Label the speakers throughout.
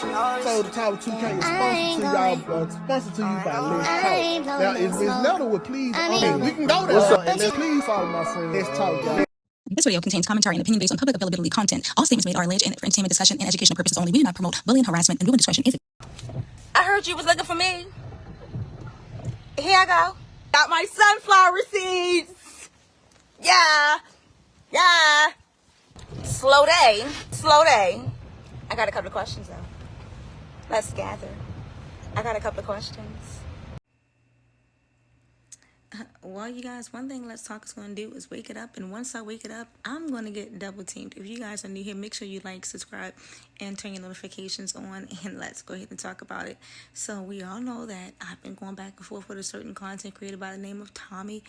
Speaker 1: So the Tower 2K is sponsored to you by Let's Talk. Now, if Ms. Nelda would please, we can go there. And then please follow my friend. Let's Talk, y'all.
Speaker 2: This video contains commentary and opinion based on public availability content. All statements made are alleged and for entertainment, discussion, and educational purposes only. We do not promote bullying, harassment, and viewer discretion is.
Speaker 3: I heard you was looking for me. Here I go. Got my sunflower seeds. Yeah. Slow day. I got a couple of questions though. Let's gather. I got a couple of questions. Well, you guys, one thing Let's Talk is going to do is wake it up. And once I wake it up, I'm going to get double teamed. If you guys are new here, make sure you like, subscribe, and turn your notifications on. And let's go ahead and talk about it. So we all know that I've been going back and forth with a certain content creator by the name of Tommy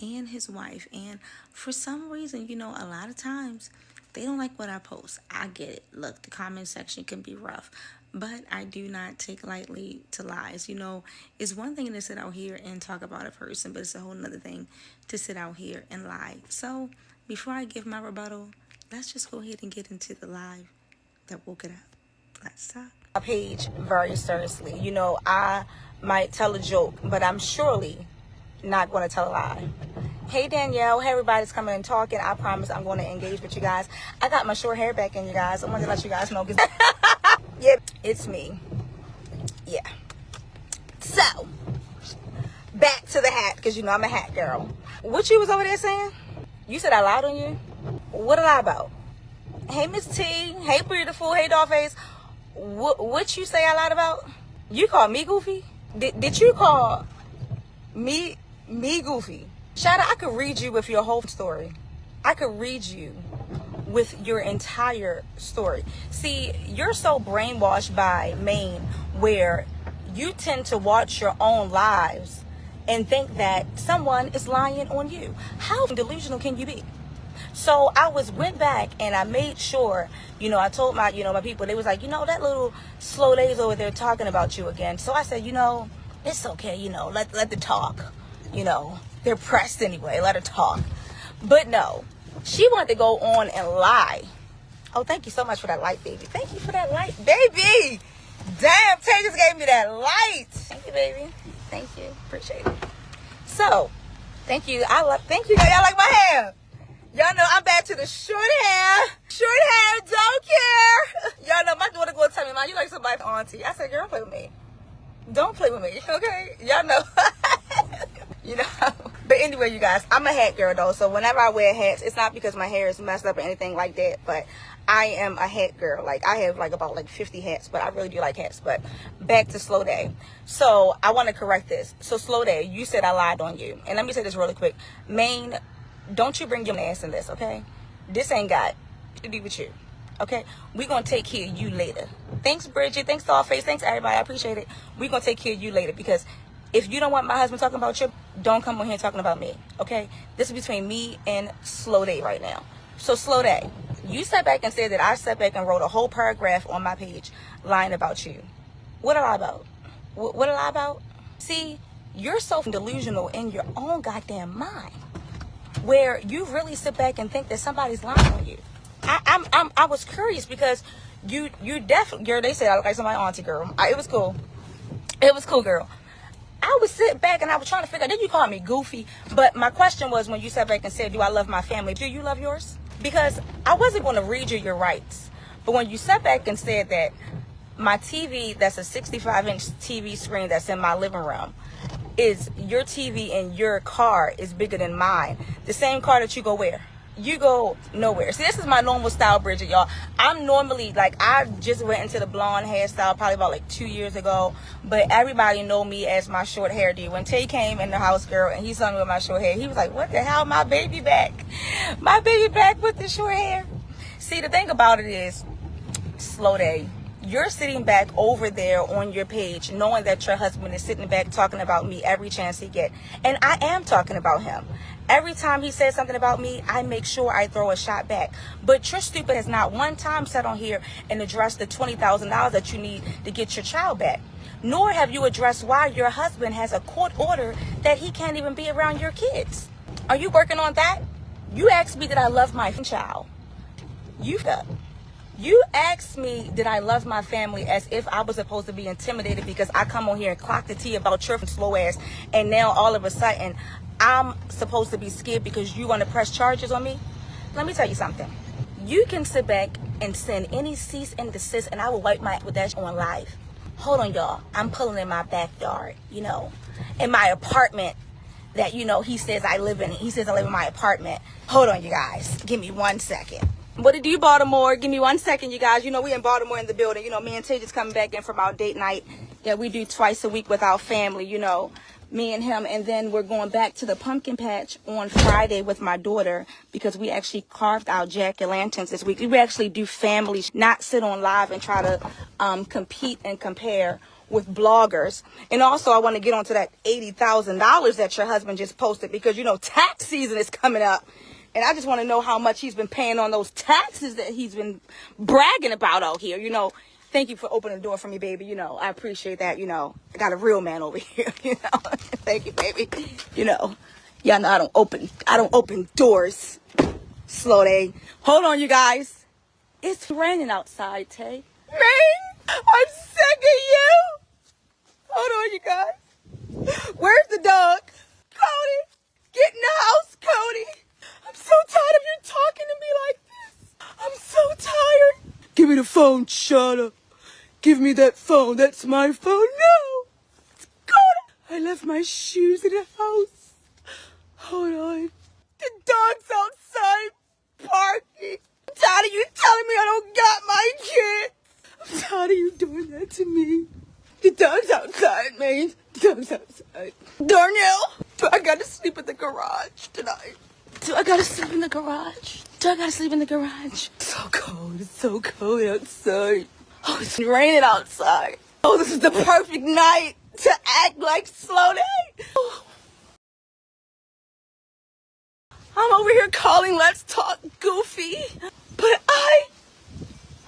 Speaker 3: and his wife. And for some reason, you know, a lot of times they don't like what I post. I get it. Look, the comment section can be rough. But I do not take lightly to lies. You know, it's one thing to sit out here and talk about a person, but it's a whole nother thing to sit out here and lie. So before I give my rebuttal, let's just go ahead and get into the live that woke it up. Let's talk. My page very seriously. You know, I might tell a joke, but I'm surely not going to tell a lie. Hey Danielle, hey everybody's coming and talking. I promise I'm going to engage with you guys. I got my short hair back in, you guys. I wanted to let you guys know. Yep, it's me. Yeah. So, back to the hat, because you know I'm a hat girl. What you was over there saying? You said I lied on you? What did I lie about? Hey Miss T, hey beautiful, hey dollface. What you say I lied about? You called me goofy? Did you call me goofy? Shadow, I could read you with your whole story. I could read you with your entire story. See, you're so brainwashed by Maine where you tend to watch your own lives and think that someone is lying on you. How delusional can you be? So I went back and I made sure, you know, I told my people, they was like, you know, that little slow days over there talking about you again. So I said, you know, it's okay, you know, let the talk, you know, they're pressed anyway, let her talk. But no, she wanted to go on and lie. Oh, thank you so much for that light, baby. Thank you for that light, baby. Damn, Tay just gave me that light. Thank you, baby. Thank you. Appreciate it. So, thank you. Thank you. Y'all like my hair? Y'all know I'm back to the short hair. Short hair, don't care. Y'all know my daughter go tell me, Mom, you like somebody's auntie. I said, girl, don't play with me. Don't play with me, okay? Y'all know. You know. But anyway, you guys, I'm a hat girl though, so whenever I wear hats, it's not because my hair is messed up or anything like that, but I am a hat girl. Like, I have about 50 hats, but I really do like hats. But back to Slow Day. So I want to correct this. So Slow Day, you said I lied on you. And let me say this really quick. Maine, don't you bring your ass in this, okay? This ain't got to do with you, okay? We're going to take care of you later. Thanks, Bridget. Thanks, Dollface. Thanks, everybody. I appreciate it. We're going to take care of you later because if you don't want my husband talking about you, don't come on here talking about me, okay? This is between me and Slow Day right now. So Slow Day, you sat back and said that I sat back and wrote a whole paragraph on my page lying about you. What did I lie about? What did I lie about? See, you're so delusional in your own goddamn mind where you really sit back and think that somebody's lying on you. I was curious because you definitely, girl, they said I look like somebody's auntie, girl. It was cool. It was cool, girl. I was sitting back and I was trying to figure out, did you call me goofy? But my question was when you sat back and said, do I love my family? Do you love yours? Because I wasn't going to read you your rights. But when you sat back and said that my TV, that's a 65-inch TV screen that's in my living room, is your TV in your car is bigger than mine. The same car that you go where? You go nowhere. See, this is my normal style, Bridget, y'all. I'm normally, I just went into the blonde hairstyle probably about 2 years ago. But everybody know me as my short hair dude. When Tay came in the house, girl, and he saw me with my short hair, he was like, what the hell, my baby back? My baby back with the short hair. See, the thing about it is, Slow Day, you're sitting back over there on your page knowing that your husband is sitting back talking about me every chance he get. And I am talking about him. Every time he says something about me, I make sure I throw a shot back. But your stupid has not one time sat on here and addressed the $20,000 that you need to get your child back. Nor have you addressed why your husband has a court order that he can't even be around your kids. Are you working on that? You asked me that I love my child. You
Speaker 4: You asked me, did I love my family, as if I was supposed to be intimidated because I come on here and clock the tea about your slow ass, and now all of a sudden I'm supposed to be scared because you want to press charges on me? Let me tell you something. You can sit back and send any cease and desist, and I will wipe my ass with that on live. Hold on, y'all. I'm pulling in my backyard, you know, in my apartment that, you know, he says I live in. He says I live in my apartment. Hold on, you guys. Give me 1 second. What it do, Baltimore? Give me 1 second, you guys. You know, we in Baltimore in the building. You know, me and Tay just coming back in from our date night that we do twice a week with our family, you know, me and him. And then we're going back to the pumpkin patch on Friday with my daughter because we actually carved out jack-o'-lanterns this week. We actually do family, not sit on live and try to compete and compare with bloggers. And also I want to get onto that $80,000 that your husband just posted because, you know, tax season is coming up. And I just want to know how much he's been paying on those taxes that he's been bragging about out here. You know, thank you for opening the door for me, baby. You know, I appreciate that. You know, I got a real man over here. You know, thank you, baby. You know, y'all know I don't open doors. Slow day. Hold on, you guys. It's raining outside, Tay. Maine, I'm sick of you. Hold on, you guys. Where's the dog? Cody, get in the house, Cody. I'm so tired of you talking to me like this. I'm so tired. Give me the phone, shut up. Give me that phone. That's my phone. No. It's Cody. I left my shoes in the house. Hold on. The dog's outside barking. I'm tired of you telling me I don't got my kid. I'm tired of you doing that to me. The dog's outside, man. The dog's outside. Darnell, do I gotta sleep in the garage tonight? Do I gotta sleep in the garage? Do I gotta sleep in the garage? It's so cold. It's so cold outside. Oh, it's raining outside. Oh, this is the perfect night to act like slow day. Oh. I'm over here calling Let's Talk goofy, but I'm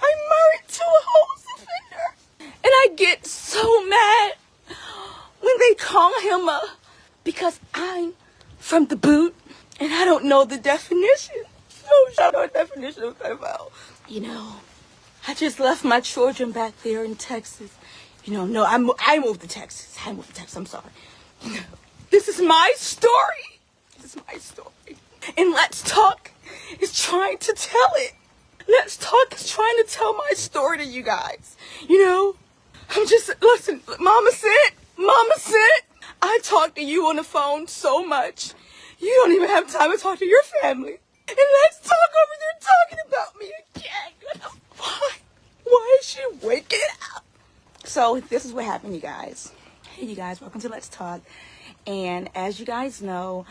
Speaker 4: married to a host offender. And I get so mad when they call him because I'm from the boot. And I don't know the definition. I don't know the definition of pedophile. You know, I just left my children back there in Texas. You know, no, I moved to Texas. I'm sorry. You know, this is my story. This is my story. And Let's Talk is trying to tell it. Let's Talk is trying to tell my story to you guys. You know, listen, Mama said, I talk to you on the phone so much. You don't even have time to talk to your family. And Let's Talk over there talking about me again. Why is she waking up? So this is what happened, you guys. Hey, you guys, welcome to Let's Talk. And as you guys know,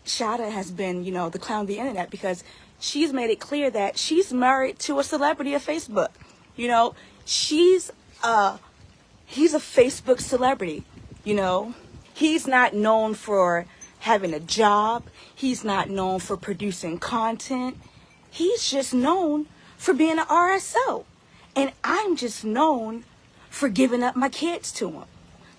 Speaker 4: Shada has been, you know, the clown of the internet because she's made it clear that she's married to a celebrity of Facebook. You know, he's a Facebook celebrity, you know. He's not known for having a job. He's not known for producing content. He's just known for being an RSO. And I'm just known for giving up my kids to him.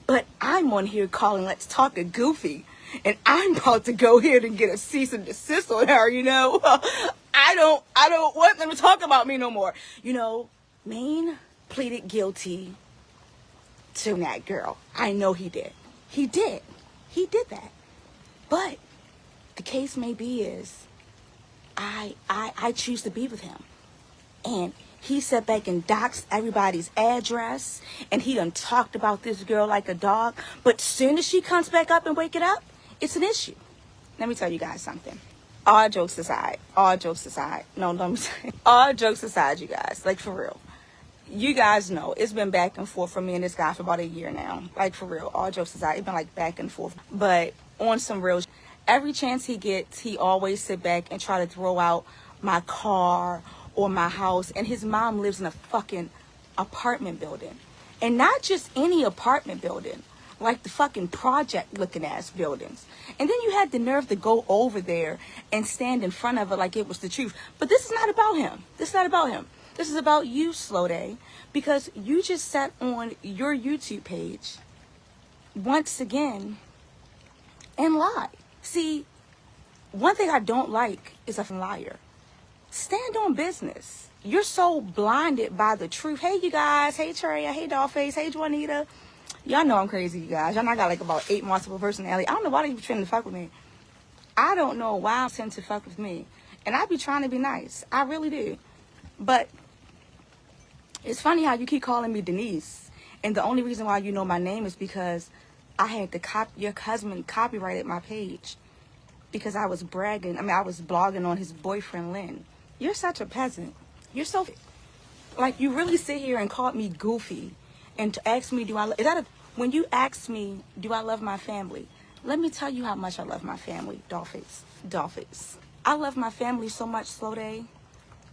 Speaker 4: But I'm on here calling Let's Talk a goofy. And I'm about to go ahead and get a cease and desist on her, you know. I don't want them to talk about me no more. You know, Maine pleaded guilty to that girl. I know he did. He did that. But the case may be is I choose to be with him. And he sat back and doxed everybody's address. And he done talked about this girl like a dog. But soon as she comes back up and wake it up, it's an issue. Let me tell you guys something. All jokes aside. No, let me say. All jokes aside, you guys. Like, for real. You guys know it's been back and forth for me and this guy for about a year now. Like, for real. All jokes aside. It's been like back and forth. But on some real, every chance he gets, he always sit back and try to throw out my car or my house. And his mom lives in a fucking apartment building. And not just any apartment building. Like the fucking project looking ass buildings. And then you had the nerve to go over there and stand in front of it like it was the truth. But this is not about him. This is about you, Slow Day. Because you just sat on your YouTube page once again and lied. See, one thing I don't like is a liar. Stand on business. you're so blinded by the truth. Hey, you guys. Hey, Treya. Hey, Dollface. Hey, Juanita. Y'all know I'm crazy, you guys. Y'all know I got like about 8 multiple personality. I don't know why they be trying to fuck with me. I don't know why I'm trying to fuck with me. And I be trying to be nice. I really do. But it's funny how you keep calling me Denise. And the only reason why you know my name is because I had your husband copyrighted my page. Because I was bragging. I was blogging on his boyfriend, Lynn. You're such a peasant. You're so... Like, you really sit here and called me goofy. And to ask me, when you ask me, do I love my family? Let me tell you how much I love my family, Dollface. I love my family so much, Slow Day,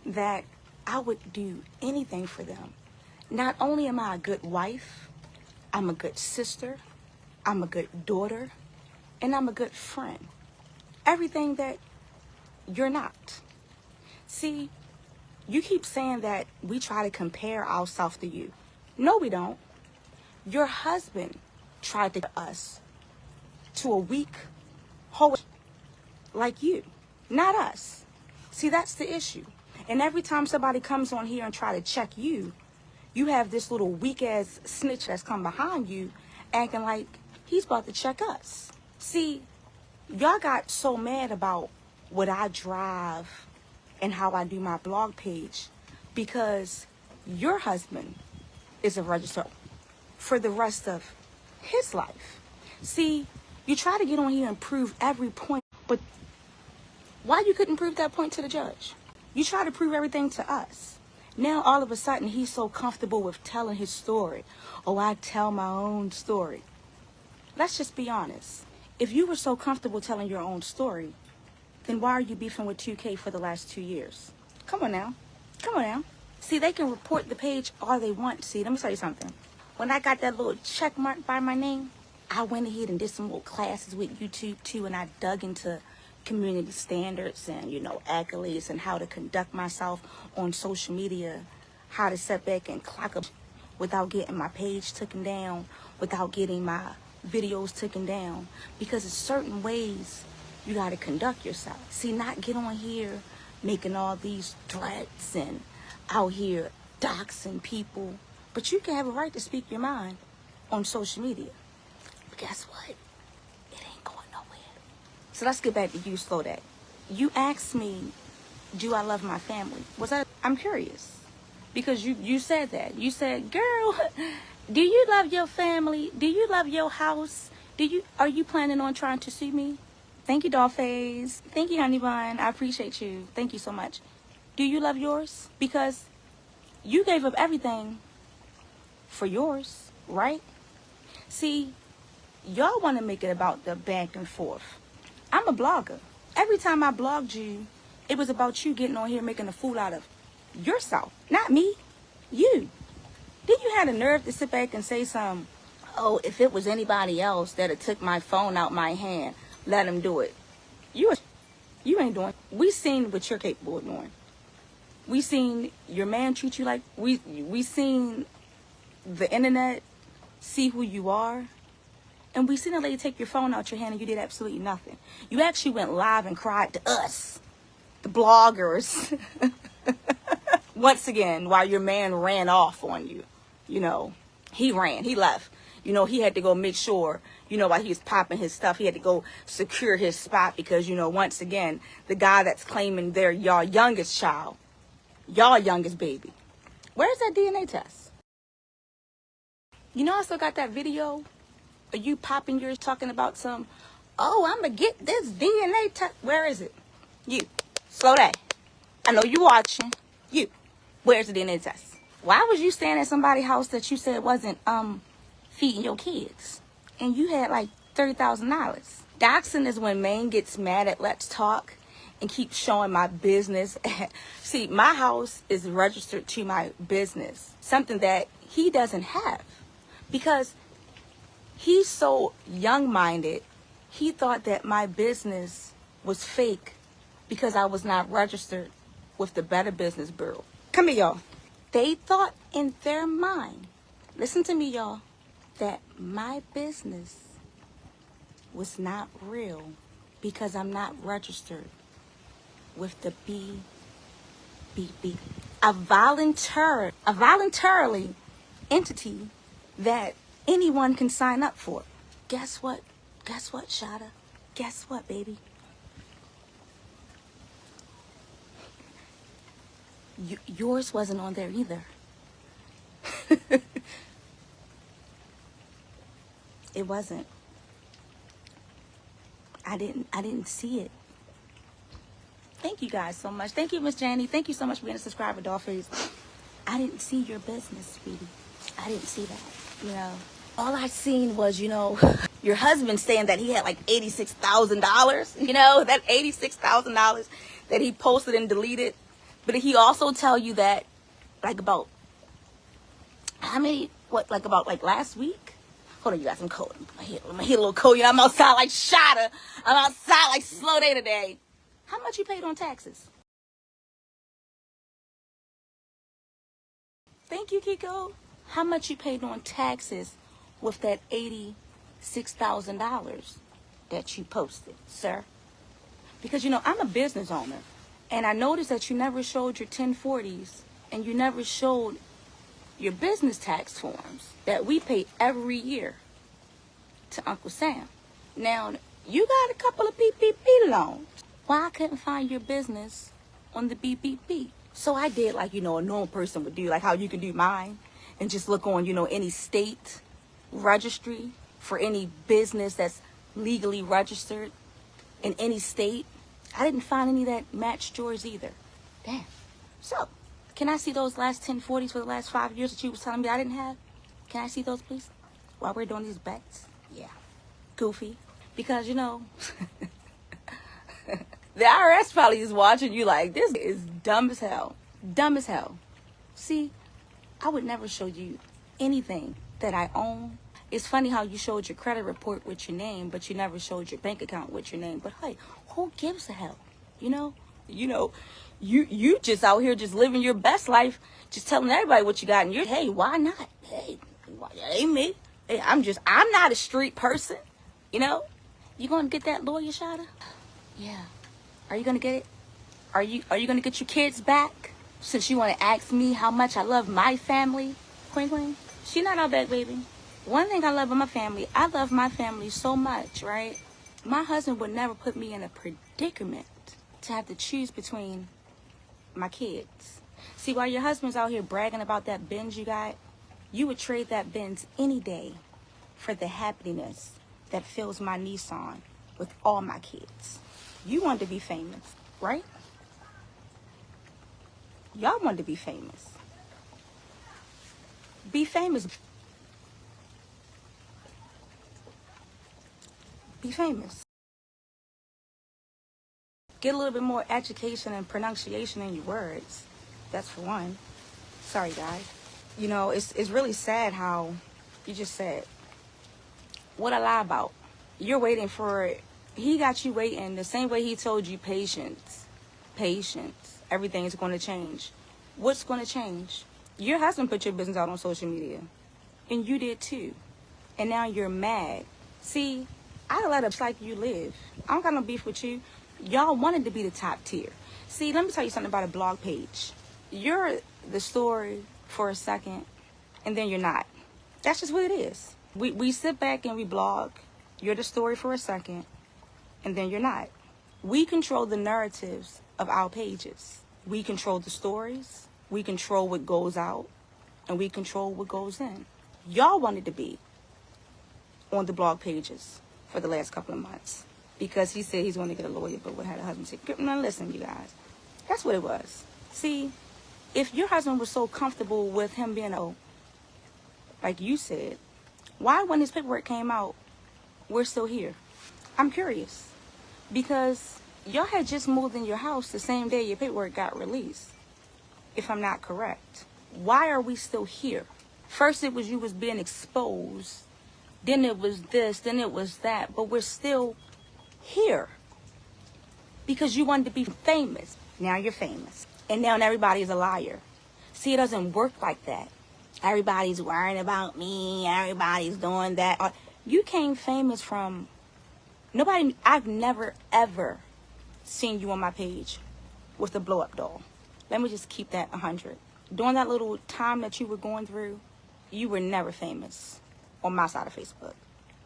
Speaker 4: that I would do anything for them. Not only am I a good wife, I'm a good sister, I'm a good daughter, and I'm a good friend. Everything that you're not. See, you keep saying that we try to compare ourselves to you. No, we don't. Your husband tried to compare us to a weak hoe like you, not us. See, that's the issue. And every time somebody comes on here and try to check you, you have this little weak-ass snitch that's come behind you acting like he's about to check us. See, y'all got so mad about what I drive and how I do my blog page because your husband is a register for the rest of his life. See, you try to get on here and prove every point, but why you couldn't prove that point to the judge? You try to prove everything to us. Now all of a sudden he's so comfortable with telling his story. Oh, I tell my own story. Let's just be honest. If you were so comfortable telling your own story, then why are you beefing with 2K for the last 2 years? Come on now. Come on now. See, they can report the page all they want. See, let me tell you something. When I got that little check mark by my name, I went ahead and did some little classes with YouTube too, and I dug into community standards and, accolades and how to conduct myself on social media, how to sit back and clock up without getting my page taken down, without getting my videos taken down, because there's certain ways you got to conduct yourself. See, not get on here making all these threats and out here doxing people, but you can have a right to speak your mind on social media. But guess what? It ain't going nowhere. So let's get back to you, Slow Day. You asked me, do I love my family? I'm curious. Because you said that. You said, girl, do you love your family? Do you love your house? Are you planning on trying to sue me? Thank you, Dollface. Thank you, Honey Bun. I appreciate you. Thank you so much. Do you love yours? Because you gave up everything for yours, right? See, y'all want to make it about the back and forth. I'm a blogger. Every time I blogged you, it was about you getting on here making a fool out of yourself. Not me. You. Then you had the nerve to sit back and say something, oh, if it was anybody else that had took my phone out my hand, let him do it. You ain't doing it. We seen what you're capable of doing. We seen your man treat you like, we seen the internet see who you are. And we seen a lady take your phone out your hand and you did absolutely nothing. You actually went live and cried to us, the bloggers. Once again, while your man ran off on you. He left. He had to go make sure, while he was popping his stuff, he had to go secure his spot because, once again, the guy that's claiming they're y'all youngest child, y'all youngest baby. Where's that DNA test? I still got that video of you popping yours talking about some, oh, I'm going to get this DNA test. Where is it? You. Slow that. I know you watching. You. Where's the DNA test? Why was you staying at somebody's house that you said wasn't feeding your kids? And you had like $30,000. Doxing is when Maine gets mad at Let's Talk and keeps showing my business. See, my house is registered to my business, something that he doesn't have. Because he's so young-minded, he thought that my business was fake because I was not registered with the Better Business Bureau. Come here, y'all. They thought in their mind, listen to me, y'all, that my business was not real because I'm not registered with the BBB. a voluntarily entity that anyone can sign up for. Guess what? Guess what, Shada? Guess what, baby? Yours wasn't on there either. It wasn't. I didn't see it. Thank you guys so much. Thank you, Miss Janie. Thank you so much for being a subscriber, Dollface. I didn't see your business, sweetie. I didn't see that. You know, all I seen was, you know, your husband saying that he had like $86,000. You know, that $86,000 that he posted and deleted. But he also tell you that, like, about how many? What? Like about like last week? Hold on, you got some cold. I'm gonna hit a little cold. You know, I'm outside like Shada. I'm outside like Slow Day today. How much you paid on taxes? Thank you, Kiko. How much you paid on taxes with that $86,000 that you posted, sir? Because, you know, I'm a business owner, and I noticed that you never showed your 1040s, and you never showed your business tax forms that we pay every year to Uncle Sam. Now, you got a couple of PPP loans. Why I couldn't find your business on the BBB? So I did like, you know, a normal person would do, like how you can do mine, and just look on, you know, any state registry for any business that's legally registered in any state. I didn't find any that matched yours either. Damn. So, can I see those last 1040s for the last 5 years that you was telling me I didn't have? Can I see those, please? While we're doing these bets? Yeah. Goofy. Because, you know, the IRS probably is watching you like, this is dumb as hell. Dumb as hell. See, I would never show you anything that I own. It's funny how you showed your credit report with your name, but you never showed your bank account with your name. But hey, who gives a hell? You know, you just out here just living your best life, just telling everybody what you got. And you're, hey, why not? Hey, that ain't me. Hey, I'm not a street person. You know, you gonna get that lawyer, Shada? Yeah. Are you gonna get it? Are you gonna get your kids back? Since you want to ask me how much I love my family, Queen, she not our bad baby. One thing I love about my family, I love my family so much, right? My husband would never put me in a predicament to have to choose between my kids. See, while your husband's out here bragging about that Benz you got, you would trade that Benz any day for the happiness that fills my Nissan with all my kids. You wanted to be famous, right? Y'all wanted to be famous. Be famous. Be famous. Get a little bit more education and pronunciation in your words. That's for one. Sorry, guys. You know, it's really sad how you just said, what I lie about. You're waiting for it. He got you waiting the same way he told you patience. Patience. Everything is going to change. What's going to change? Your husband put your business out on social media. And you did too. And now you're mad. See, I let up like you live. I don't got no beef with you. Y'all wanted to be the top tier. See, let me tell you something about a blog page. You're the story for a second, and then you're not. That's just what it is. We sit back and we blog. You're the story for a second, and then you're not. We control the narratives of our pages. We control the stories. We control what goes out, and we control what goes in. Y'all wanted to be on the blog pages for the last couple of months because he said he's going to get a lawyer, but what had a husband say? Now listen, you guys. That's what it was. See, if your husband was so comfortable with him being like you said, why when his paperwork came out, we're still here? I'm curious. Because y'all had just moved in your house the same day your paperwork got released, if I'm not correct. Why are we still here? First it was you was being exposed, then it was this, then it was that, but we're still here. Because you wanted to be famous. Now you're famous. And now everybody is a liar. See, it doesn't work like that. Everybody's worrying about me, everybody's doing that. You came famous from nobody. I've never ever seen you on my page with a blow up doll. Let me just keep that 100. During that little time that you were going through, you were never famous on my side of Facebook.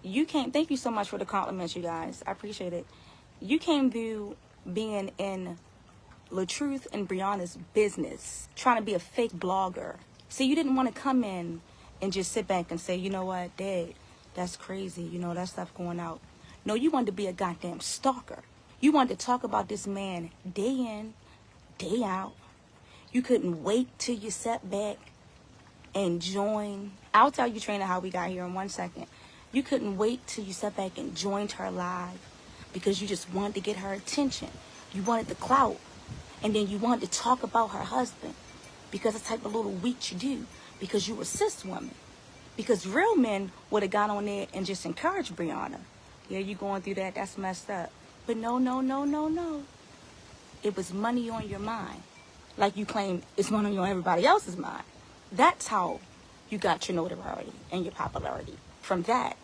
Speaker 4: You came, thank you so much for the compliments, you guys. I appreciate it. You came through being in LaTruth and Brianna's business, trying to be a fake blogger. See, you didn't want to come in and just sit back and say, you know what, Dad, that's crazy, you know, that stuff going out. No, you wanted to be a goddamn stalker. You wanted to talk about this man day in, day out. You couldn't wait till you sat back and joined. I'll tell you, Trina, how we got here in 1 second. You couldn't wait till you sat back and joined her live because you just wanted to get her attention. You wanted the clout. And then you wanted to talk about her husband because that's the type of little weak you do, because you were a cis woman. Because real men would have got on there and just encouraged Brianna. Yeah, you going through that, that's messed up. But no. It was money on your mind. Like you claim it's money on everybody else's mind. That's how you got your notoriety and your popularity, from that.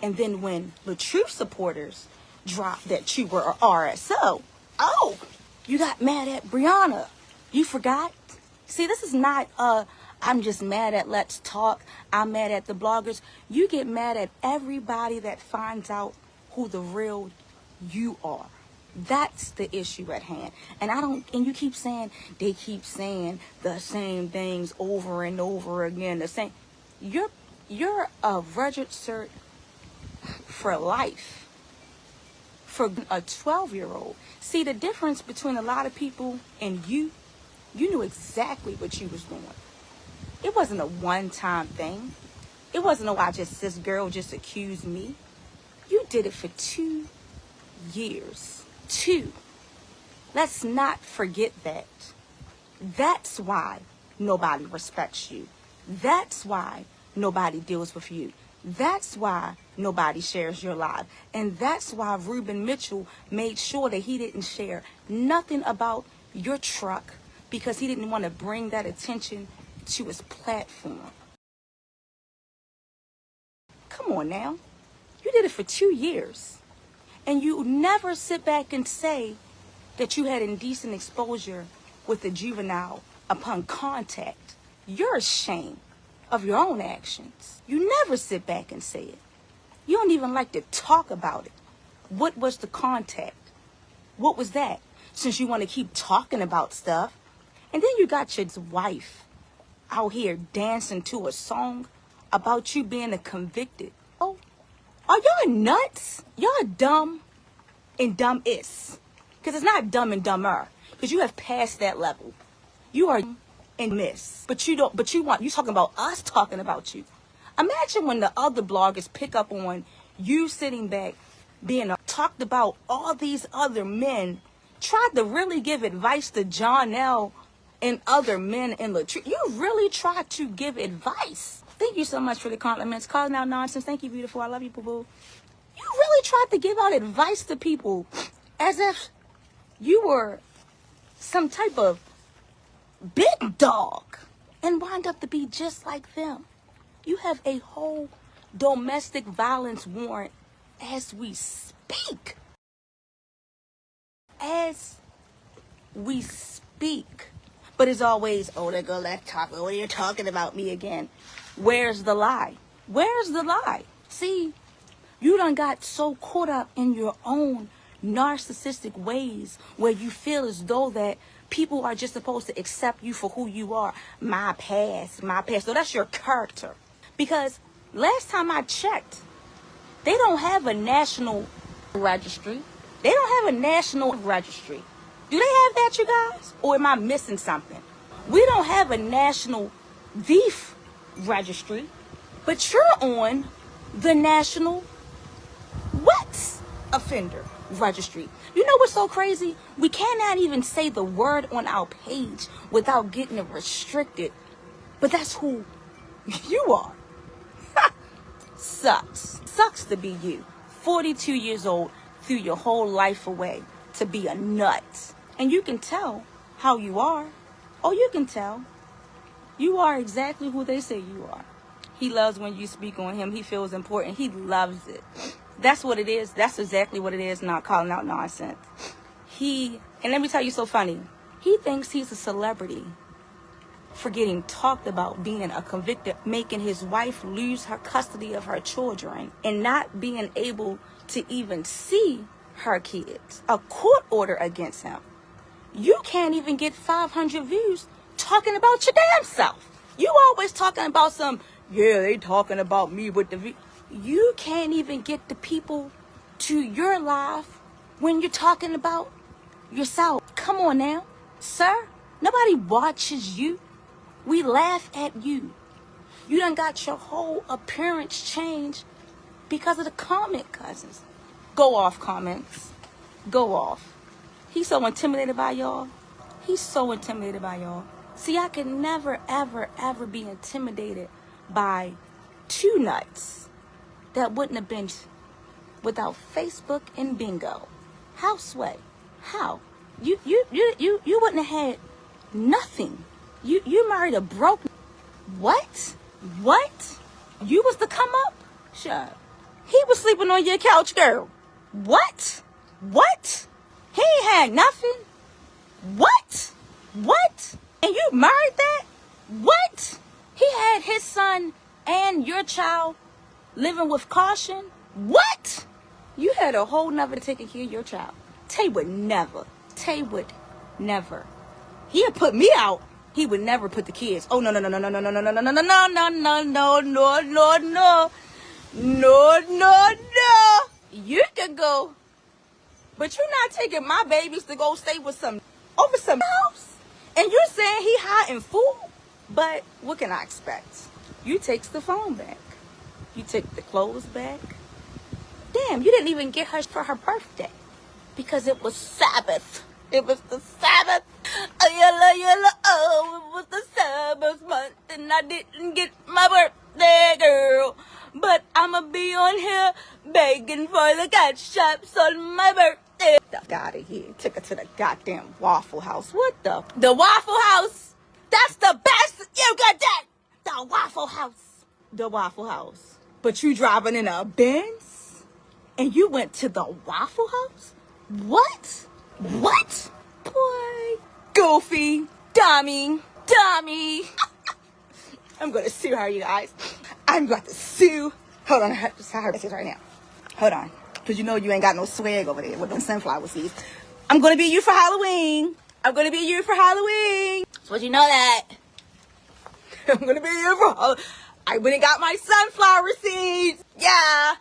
Speaker 4: And then when the truth supporters dropped that you were a RSO, you got mad at Brianna. You forgot? See, this is not I'm just mad at Let's Talk. I'm mad at the bloggers. You get mad at everybody that finds out who the real you are. That's the issue at hand. And you keep saying, they keep saying the same things over and over again. The same. You're a registered for life. For a 12-year-old. See, the difference between a lot of people and you knew exactly what you was doing. It wasn't a one-time thing. It wasn't, this girl just accused me. You did it for 2 years. 2. Let's not forget that. That's why nobody respects you. That's why nobody deals with you. That's why nobody shares your live. And that's why Reuben Mitchell made sure that he didn't share nothing about your truck, because he didn't want to bring that attention to his platform. Come on now. You did it for 2 years. And you never sit back and say that you had indecent exposure with a juvenile upon contact. You're ashamed of your own actions. You never sit back and say it. You don't even like to talk about it. What was the contact? What was that? Since you want to keep talking about stuff. And then you got your wife out here dancing to a song about you being a convicted. Oh, are y'all nuts? Y'all dumb and dumb-is. Because it's not dumb and dumber. Because you have passed that level. You are and miss. But you talking about us talking about you. Imagine when the other bloggers pick up on you sitting back being talked about all these other men, tried to really give advice to John L. and other men in LaTruth. You really tried to give advice. Thank you so much for the compliments. Calling out nonsense. Thank you, beautiful. I love you, boo-boo. You really tried to give out advice to people as if you were some type of big dog and wind up to be just like them. You have a whole domestic violence warrant as we speak. As we speak. But it's always, oh, that girl that talk, oh, you're talking about me again. Where's the lie? Where's the lie? See, you done got so caught up in your own narcissistic ways where you feel as though that people are just supposed to accept you for who you are. My past. So that's your character. Because last time I checked, they don't have a national registry. They don't have a national registry. Do they have that, you guys? Or am I missing something? We don't have a national thief registry, but you're on the national sex offender registry. You know what's so crazy? We cannot even say the word on our page without getting it restricted. But that's who you are. Sucks to be you. 42 years old, threw your whole life away to be a nut. And you can tell how you are. Oh, you can tell. You are exactly who they say you are. He loves when you speak on him. He feels important. He loves it. That's what it is. That's exactly what it is, not calling out nonsense. And let me tell you so funny. He thinks he's a celebrity for getting talked about, being a convicted, making his wife lose her custody of her children and not being able to even see her kids. A court order against him. You can't even get 500 views talking about your damn self. You always talking about some, yeah, they talking about me with the view. You can't even get the people to your life when you're talking about yourself. Come on now, sir. Nobody watches you. We laugh at you. You done got your whole appearance changed because of the comment, cousins. Go off, comments. Go off. He's so intimidated by y'all. He's so intimidated by y'all. See, I could never, ever, ever be intimidated by two nuts that wouldn't have been without Facebook and bingo. How, Sway? How? You wouldn't have had nothing. You married a broke. What? You was the come up? Shut up. He was sleeping on your couch, girl. What? He ain't had nothing. What? And you married that? What? He had his son and your child living with caution? What? You had a whole nother taking care of your child. Tay would never. He'd put me out. He would never put the kids. Oh, no. You can go. But you're not taking my babies to go stay with over some house. And you're saying he hiding food? But what can I expect? You takes the phone back. You take the clothes back. Damn, you didn't even get her for her birthday. Because it was Sabbath. It was the Sabbath. Oh, it was the Sabbath month. And I didn't get my birthday, girl. But I'ma be on here begging for the ketchups on my birthday. Fuck out of here. Took her to the goddamn Waffle House. What the? The Waffle House? That's the best you could get. The Waffle House. The Waffle House. But you driving in a Benz? And you went to the Waffle House? What? Boy. Goofy. Dummy. I'm going to sue her, you guys. I'm going to sue. Hold on. I have to tell her this right now. Hold on. Because you know you ain't got no swag over there with them sunflower seeds. I'm going to be you for Halloween. So you know that. I'm going to be you for Halloween. I went and got my sunflower seeds. Yeah.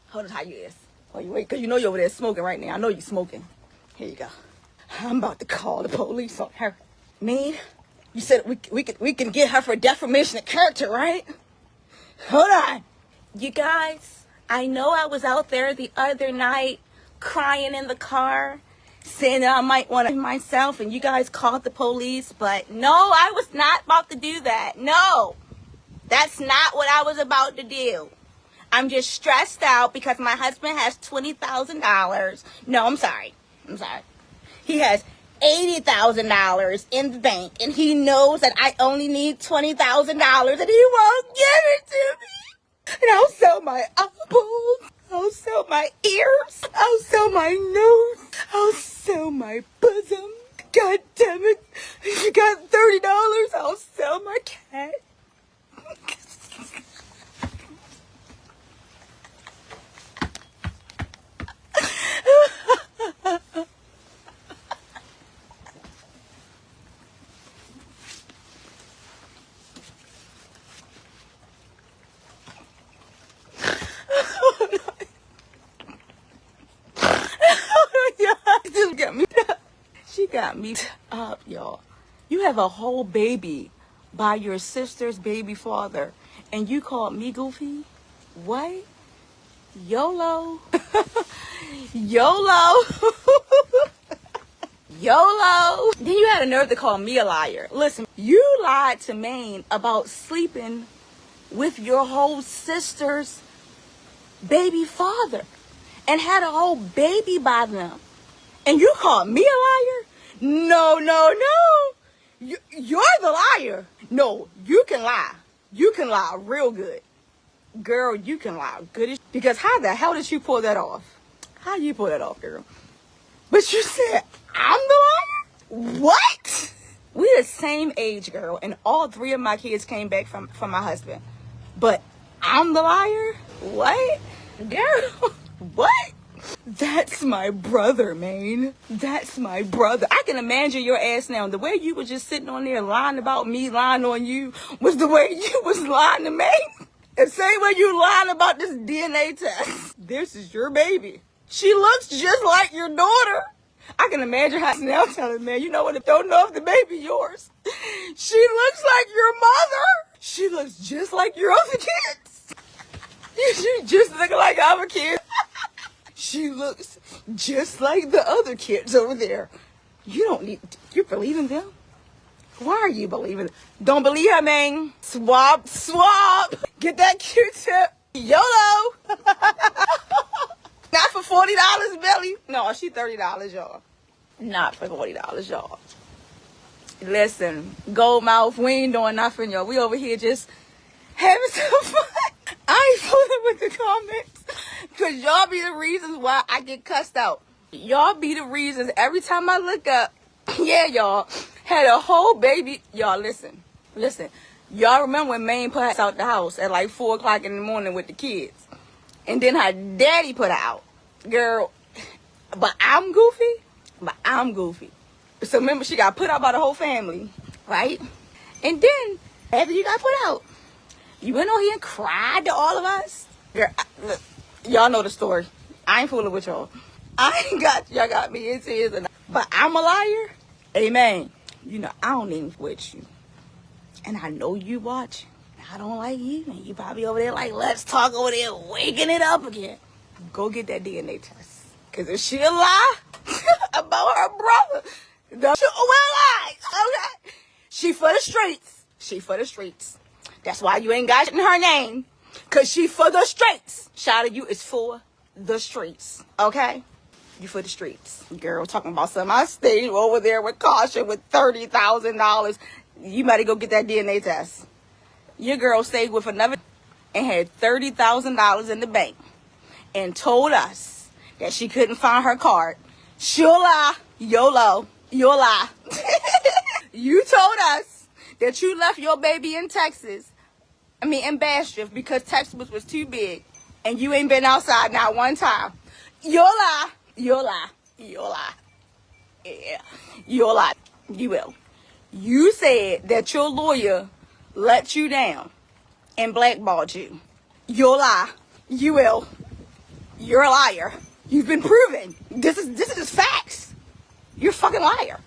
Speaker 4: Hold on, how you is? Oh, you wait, because you know you're over there smoking right now. I know you're smoking. Here you go. I'm about to call the police on her. Maine, you said we can get her for defamation of character, right? Hold on. You guys, I know I was out there the other night crying in the car, saying that I might want to myself, and you guys called the police, but no, I was not about to do that. No, that's not what I was about to do. I'm just stressed out because my husband has $20,000. No, I'm sorry. He has $80,000 in the bank, and he knows that I only need $20,000, and he won't give it to me. And I'll sell my eyeballs. I'll sell my ears. I'll sell my nose. I'll sell my bosom. God damn it. You got $30. I'll sell my cat. She got me up, y'all. You have a whole baby by your sister's baby father, and you called me goofy? What? YOLO. YOLO. Then you had a nerve to call me a liar. Listen, you lied to Maine about sleeping with your whole sister's baby father and had a whole baby by them. And you called me a liar? No. You're the liar. No, you can lie. You can lie real good. Girl, you can lie good as... Because how the hell did you pull that off? How you pull that off, girl? But you said I'm the liar? What? We the same age, girl, and all 3 of my kids came back from my husband. But I'm the liar? What? Girl, what? That's my brother, Maine. That's my brother. I can imagine your ass now. The way you were just sitting on there lying about me, lying on you, was the way you was lying to Maine. The same way you lying about this DNA test. This is your baby. She looks just like your daughter. I can imagine how now telling, man, you know what, don't know if the baby yours. She looks like your mother. She looks just like your other kids. She just looking like our kids. She looks just like the other kids over there. You believe in them? Why are you believing? Don't believe her, man. Swap. Get that Q-tip. YOLO. Not for $40, Billy. No, she $30, y'all. Not for $40, y'all. Listen, gold mouth, we ain't doing nothing, y'all. We over here just having some fun. I ain't fooling with the comments. Because y'all be the reasons why I get cussed out. Y'all be the reasons every time I look up. Yeah, y'all. Had a whole baby. Y'all, listen. Y'all remember when Maine put us out the house at like 4 o'clock in the morning with the kids. And then her daddy put her out. Girl, but I'm goofy. So remember, she got put out by the whole family, right? And then, after you got put out, you went on here and cried to all of us. Girl, look, y'all know the story. I ain't fooling with y'all. Y'all got me in tears. But I'm a liar? Amen. You know, I don't even with you. And I know you watching. I don't like you. And you probably over there like, let's talk over there, waking it up again. Go get that DNA test. Because if she a lie about her brother, she will lie. Okay? She for the streets. That's why you ain't got shit in her name. Because she for the streets. Shout out to you, it's for the streets. Okay? You for the streets. Girl, talking about something. I stayed over there with caution with $30,000. You better go get that DNA test. Your girl stayed with another and had $30,000 in the bank and told us that she couldn't find her card. She'll lie. YOLO. You'll lie. You told us that you left your baby in Bastrop because Texas was too big and you ain't been outside not one time. You'll lie. You'll lie. Yeah. You'll lie. You will. You said that your lawyer let you down and blackballed you. You'll lie. You will. You're a liar. You've been proven. This is facts. You're a fucking liar.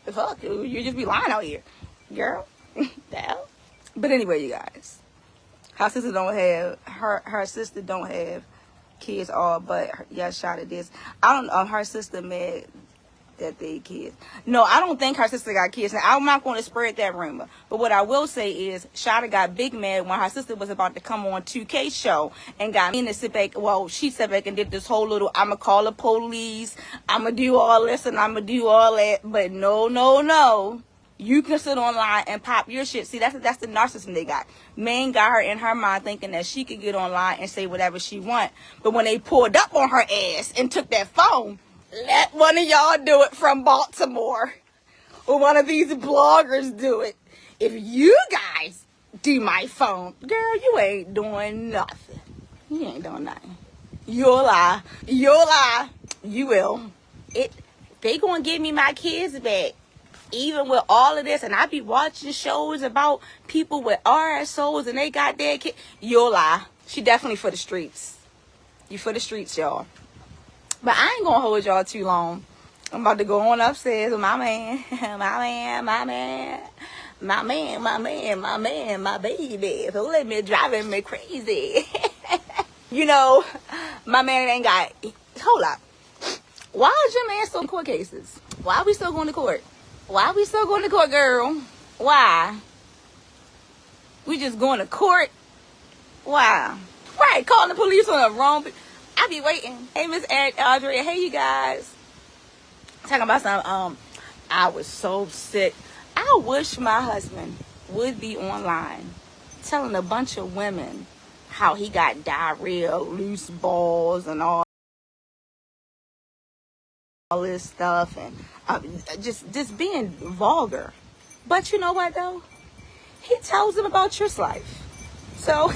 Speaker 4: Fuck, you just be lying out here. Girl. The hell? But anyway, you guys. Her sister don't have kids all but shot at this. I don't know, her sister mad that they kids. No, I don't think her sister got kids. Now, I'm not going to spread that rumor. But what I will say is, Shada got big mad when her sister was about to come on 2K show and got me to sit back. Well, she sat back and did this whole little, I'ma call the police, I'ma do all this and I'ma do all that. But no. You can sit online and pop your shit. See, that's the narcissism they got. Maine got her in her mind thinking that she could get online and say whatever she want. But when they pulled up on her ass and took that phone, let one of y'all do it from Baltimore. Or one of these bloggers do it. If you guys do my phone, girl, you ain't doing nothing. You ain't doing nothing. You'll lie. You will. They gonna give me my kids back. Even with all of this, and I be watching shows about people with RSOs and they got their kids. You'll lie. She definitely for the streets. You for the streets, y'all. But I ain't gonna hold y'all too long. I'm about to go on upstairs with my man, my baby. So let me driving me crazy. You know, my man ain't got. Hold up. Why is your man still in court cases? Why are we still going to court? Girl? Why? We just going to court? Why? Right, calling the police on the wrong. I be waiting. Hey, Miss Audrey. Hey, you guys. Talking about something. I was so sick. I wish my husband would be online telling a bunch of women how he got diarrhea, loose balls, and all all this stuff, and just being vulgar. But you know what though? He tells them about your life. So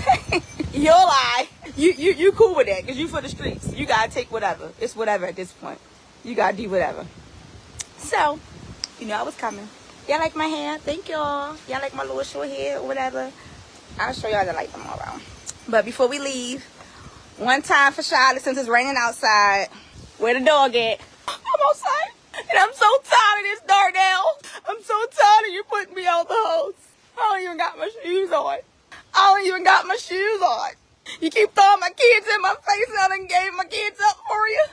Speaker 4: you'll lie. You cool with that because you for the streets. You gotta take whatever. It's whatever at this point. You gotta do whatever. So, you know I was coming. Y'all like my hair? Thank y'all. Y'all like my little short hair or whatever? I'll show y'all the light tomorrow. But before we leave, one time for Charlotte, since it's raining outside, where the dog at? I'm outside. And I'm so tired of this Darnell. I'm so tired of you putting me out the house. I don't even got my shoes on. You keep throwing my kids in my face and I done gave my kids up for you.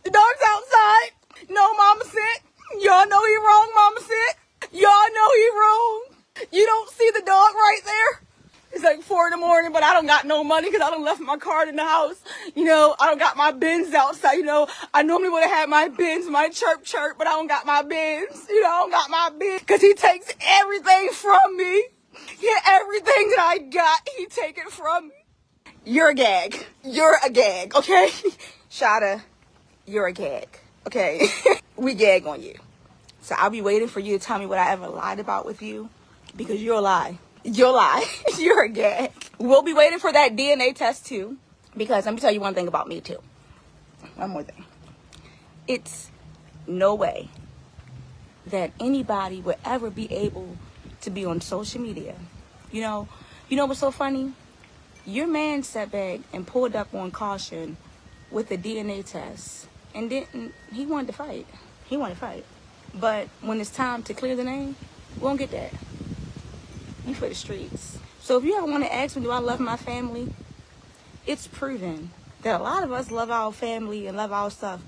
Speaker 4: The dog's outside. No, mama sent. Y'all know he wrong, mama sent. Y'all know he wrong. You don't see the dog right there? It's like 4 in the morning, but I don't got no money because I done left my card in the house. You know, I don't got my bins outside. You know, I normally would have had my bins, my chirp, but I don't got my bins. You know, I don't got my bins because he takes everything from me. Yeah, everything that I got, he take it from me. You're a gag. You're a gag, okay? Shada, you're a gag, okay? We gag on you. So I'll be waiting for you to tell me what I ever lied about with you because you're a lie. You'll lie. You're a gag. We'll be waiting for that DNA test too, because let me tell you one thing about me too. One more thing. It's no way that anybody would ever be able to be on social media. You know what's so funny? Your man sat back and pulled up on caution with a DNA test, and he wanted to fight. He wanted to fight. But when it's time to clear the name, we won't get that. You for the streets. So if you ever want to ask me, do I love my family? It's proven that a lot of us love our family and love our stuff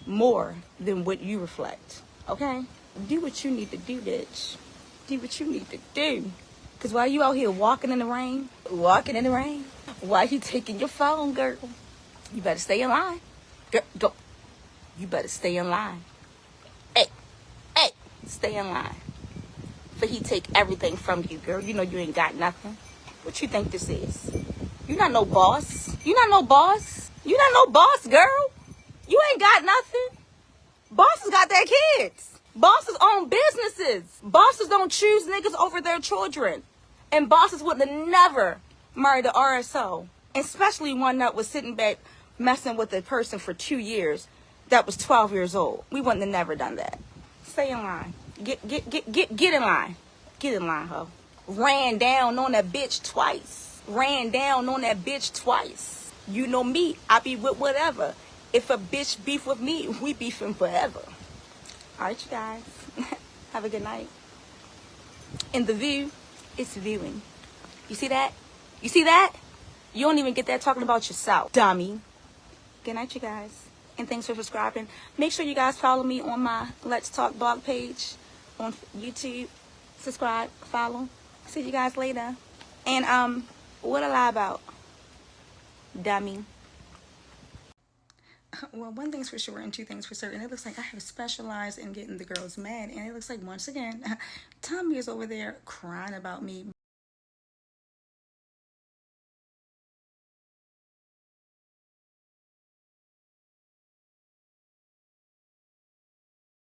Speaker 4: more than what you reflect. Okay? Do what you need to do, bitch. Do what you need to do. Because while you out here walking in the rain, while you taking your phone, girl, you better stay in line. Girl, go. You better stay in line. Hey, stay in line. For he take everything from you, girl. You know you ain't got nothing. What you think this is? You not no boss. You not no boss, girl. You ain't got nothing. Bosses got their kids. Bosses own businesses. Bosses don't choose niggas over their children. And bosses would have never married an RSO. Especially one that was sitting back messing with a person for 2 years that was 12 years old. We wouldn't have never done that. Stay in line. Get in line. Get in line, ho. Ran down on that bitch twice. You know me. I be with whatever. If a bitch beef with me, we beefing forever. All right, you guys. Have a good night. In the view, it's viewing. You see that? You don't even get that talking about yourself, dummy. Good night, you guys. And thanks for subscribing. Make sure you guys follow me on my Let's Talk blog page on YouTube. Subscribe, follow. See you guys later. And what a lie about, dummy.
Speaker 3: Well, one thing's for sure and two things for certain. It looks like I have specialized in getting the girls mad. And it looks like, once again, Tommy is over there crying about me